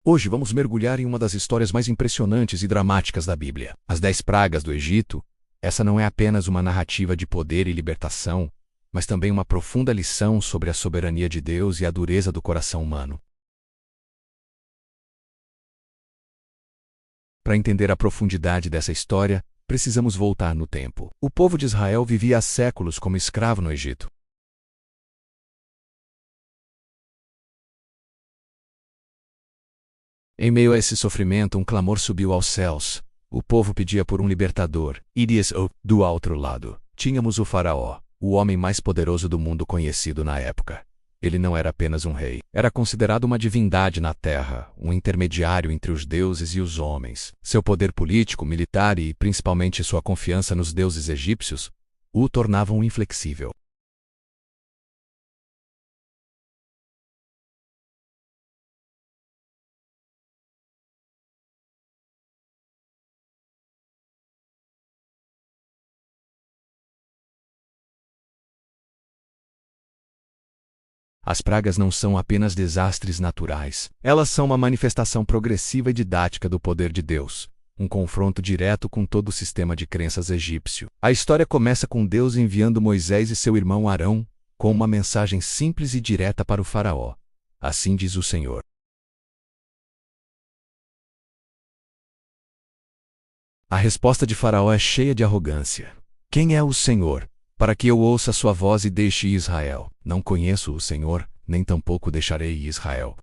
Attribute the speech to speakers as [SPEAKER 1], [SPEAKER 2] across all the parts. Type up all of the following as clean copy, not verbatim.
[SPEAKER 1] Hoje vamos mergulhar em uma das histórias mais impressionantes e dramáticas da Bíblia, as 10 pragas do Egito. Essa não é apenas uma narrativa de poder e libertação, mas também uma profunda lição sobre a soberania de Deus e a dureza do coração humano. Para entender a profundidade dessa história, precisamos voltar no tempo. O povo de Israel vivia há séculos como escravo no Egito. Em meio a esse sofrimento, um clamor subiu aos céus. O povo pedia por um libertador. Do outro lado, tínhamos o Faraó, o homem mais poderoso do mundo conhecido na época. Ele não era apenas um rei. Era considerado uma divindade na terra, um intermediário entre os deuses e os homens. Seu poder político, militar e, principalmente, sua confiança nos deuses egípcios o tornavam inflexível. As pragas não são apenas desastres naturais. Elas são uma manifestação progressiva e didática do poder de Deus, um confronto direto com todo o sistema de crenças egípcio. A história começa com Deus enviando Moisés e seu irmão Arão com uma mensagem simples e direta para o Faraó. Assim diz o Senhor. A resposta de Faraó é cheia de arrogância. Quem é o Senhor, para que eu ouça sua voz e deixe Israel? Não conheço o Senhor, nem tampouco deixarei Israel.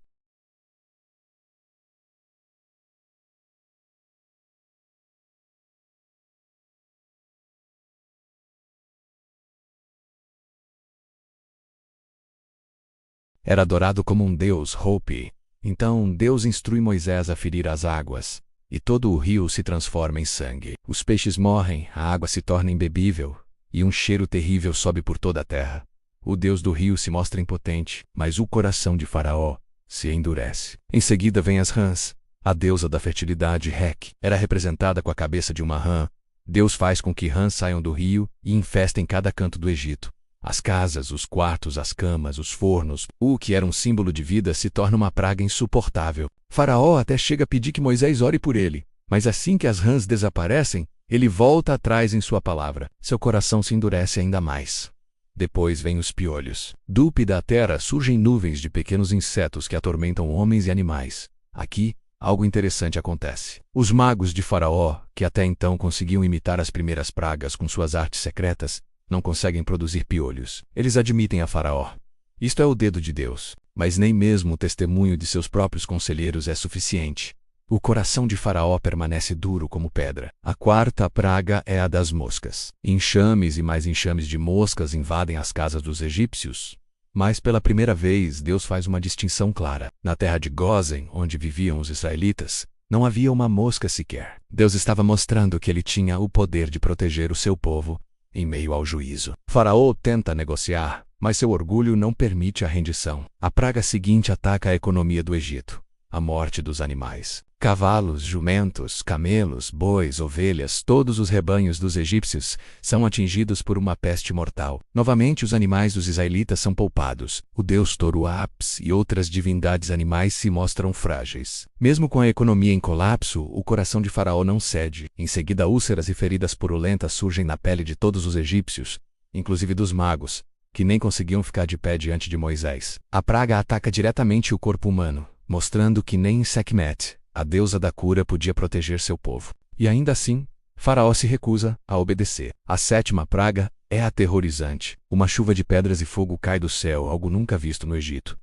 [SPEAKER 1] Era adorado como um deus Hopi. Então Deus instrui Moisés a ferir as águas, e todo o rio se transforma em sangue. Os peixes morrem, a água se torna imbebível, e um cheiro terrível sobe por toda a terra. O deus do rio se mostra impotente, mas o coração de Faraó se endurece. Em seguida vem as rãs. A deusa da fertilidade, Hek, era representada com a cabeça de uma rã. Deus faz com que rãs saiam do rio e infestem cada canto do Egito. As casas, os quartos, as camas, os fornos, o que era um símbolo de vida se torna uma praga insuportável. Faraó até chega a pedir que Moisés ore por ele, mas assim que as rãs desaparecem, ele volta atrás em sua palavra. Seu coração se endurece ainda mais. Depois vêm os piolhos. Do pi da terra surgem nuvens de pequenos insetos que atormentam homens e animais. Aqui, algo interessante acontece. Os magos de Faraó, que até então conseguiam imitar as primeiras pragas com suas artes secretas, não conseguem produzir piolhos. Eles admitem a Faraó. Isto é o dedo de Deus, mas nem mesmo o testemunho de seus próprios conselheiros é suficiente. O coração de Faraó permanece duro como pedra. A quarta praga é a das moscas. Enxames e mais enxames de moscas invadem as casas dos egípcios. Mas pela primeira vez, Deus faz uma distinção clara. Na terra de Gósen, onde viviam os israelitas, não havia uma mosca sequer. Deus estava mostrando que ele tinha o poder de proteger o seu povo em meio ao juízo. Faraó tenta negociar, mas seu orgulho não permite a rendição. A praga seguinte ataca a economia do Egito. A morte dos animais. Cavalos, jumentos, camelos, bois, ovelhas, todos os rebanhos dos egípcios são atingidos por uma peste mortal. Novamente os animais dos israelitas são poupados. O deus touro Apis e outras divindades animais se mostram frágeis. Mesmo com a economia em colapso, o coração de Faraó não cede. Em seguida, úlceras e feridas purulentas surgem na pele de todos os egípcios, inclusive dos magos, que nem conseguiam ficar de pé diante de Moisés. A praga ataca diretamente o corpo humano, mostrando que nem Sekhmet, a deusa da cura, podia proteger seu povo. E ainda assim, Faraó se recusa a obedecer. A sétima praga é aterrorizante. Uma chuva de pedras e fogo cai do céu, algo nunca visto no Egito.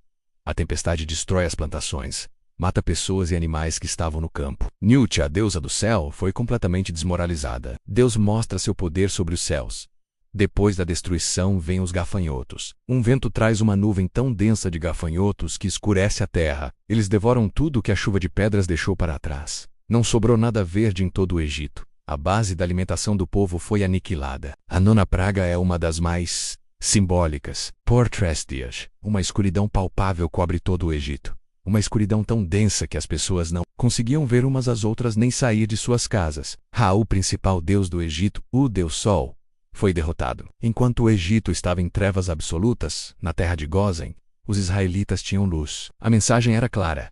[SPEAKER 1] A tempestade destrói as plantações, mata pessoas e animais que estavam no campo. Nut, a deusa do céu, foi completamente desmoralizada. Deus mostra seu poder sobre os céus. Depois da destruição vêm os gafanhotos. Um vento traz uma nuvem tão densa de gafanhotos que escurece a terra. Eles devoram tudo que a chuva de pedras deixou para trás. Não sobrou nada verde em todo o Egito. A base da alimentação do povo foi aniquilada. A nona praga é uma das mais simbólicas. Portrestias. Uma escuridão palpável cobre todo o Egito. Uma escuridão tão densa que as pessoas não conseguiam ver umas às outras nem sair de suas casas. Ra, o principal deus do Egito, o deus Sol, foi derrotado. Enquanto o Egito estava em trevas absolutas, na terra de Gósen, os israelitas tinham luz. A mensagem era clara.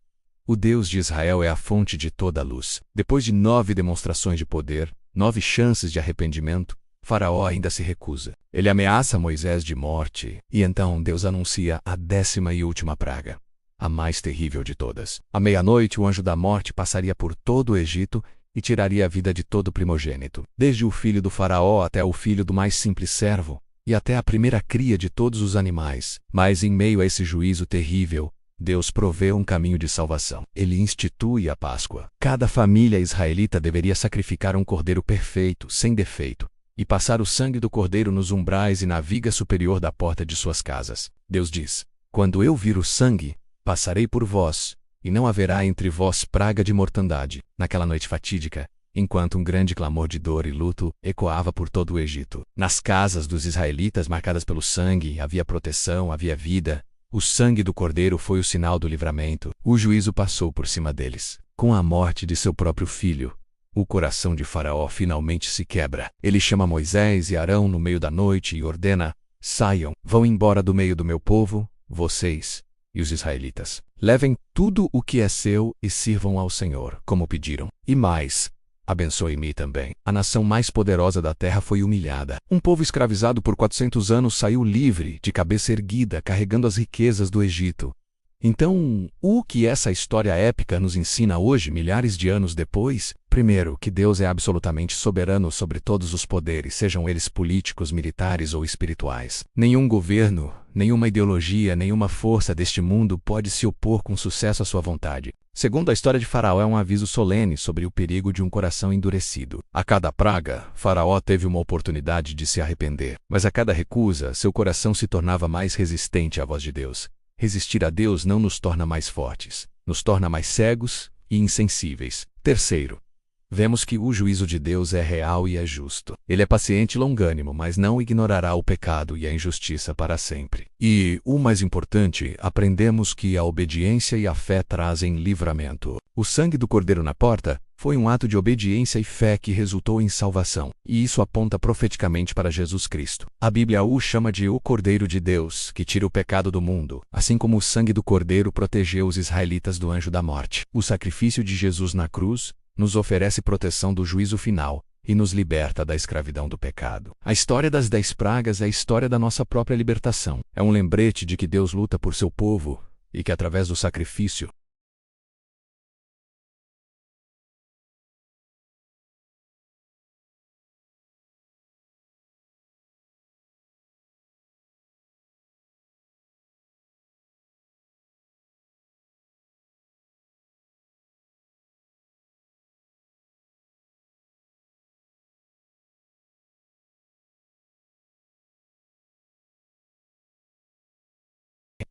[SPEAKER 1] O Deus de Israel é a fonte de toda a luz. Depois de 9 demonstrações de poder, 9 chances de arrependimento, Faraó ainda se recusa. Ele ameaça Moisés de morte, e então Deus anuncia a 10ª e última praga, a mais terrível de todas. À meia-noite, o anjo da morte passaria por todo o Egito e tiraria a vida de todo primogênito, desde o filho do faraó até o filho do mais simples servo, e até a primeira cria de todos os animais. Mas em meio a esse juízo terrível, Deus provê um caminho de salvação. Ele institui a Páscoa. Cada família israelita deveria sacrificar um cordeiro perfeito, sem defeito, e passar o sangue do cordeiro nos umbrais e na viga superior da porta de suas casas. Deus diz: quando eu vir o sangue, passarei por vós, e não haverá entre vós praga de mortandade. Naquela noite fatídica, enquanto um grande clamor de dor e luto ecoava por todo o Egito, nas casas dos israelitas marcadas pelo sangue, havia proteção, havia vida. O sangue do cordeiro foi o sinal do livramento. O juízo passou por cima deles. Com a morte de seu próprio filho, o coração de Faraó finalmente se quebra. Ele chama Moisés e Arão no meio da noite e ordena: saiam, vão embora do meio do meu povo, vocês e os israelitas. Levem tudo o que é seu e sirvam ao Senhor, como pediram. E mais, abençoe-me também. A nação mais poderosa da terra foi humilhada. Um povo escravizado por 400 anos saiu livre, de cabeça erguida, carregando as riquezas do Egito. Então, o que essa história épica nos ensina hoje, milhares de anos depois? Primeiro, que Deus é absolutamente soberano sobre todos os poderes, sejam eles políticos, militares ou espirituais. Nenhum governo, nenhuma ideologia, nenhuma força deste mundo pode se opor com sucesso à sua vontade. Segundo, a história de Faraó é um aviso solene sobre o perigo de um coração endurecido. A cada praga, Faraó teve uma oportunidade de se arrepender, mas a cada recusa, seu coração se tornava mais resistente à voz de Deus. Resistir a Deus não nos torna mais fortes, nos torna mais cegos e insensíveis. Terceiro, vemos que o juízo de Deus é real e é justo. Ele é paciente e longânimo, mas não ignorará o pecado e a injustiça para sempre. E, o mais importante, aprendemos que a obediência e a fé trazem livramento. O sangue do cordeiro na porta foi um ato de obediência e fé que resultou em salvação, e isso aponta profeticamente para Jesus Cristo. A Bíblia o chama de o Cordeiro de Deus, que tira o pecado do mundo, assim como o sangue do cordeiro protegeu os israelitas do anjo da morte. O sacrifício de Jesus na cruz nos oferece proteção do juízo final e nos liberta da escravidão do pecado. A história das 10 pragas é a história da nossa própria libertação. É um lembrete de que Deus luta por seu povo e que, através do sacrifício,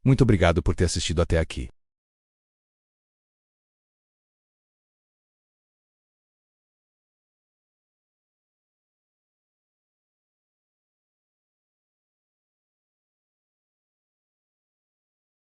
[SPEAKER 1] muito obrigado por ter assistido até aqui.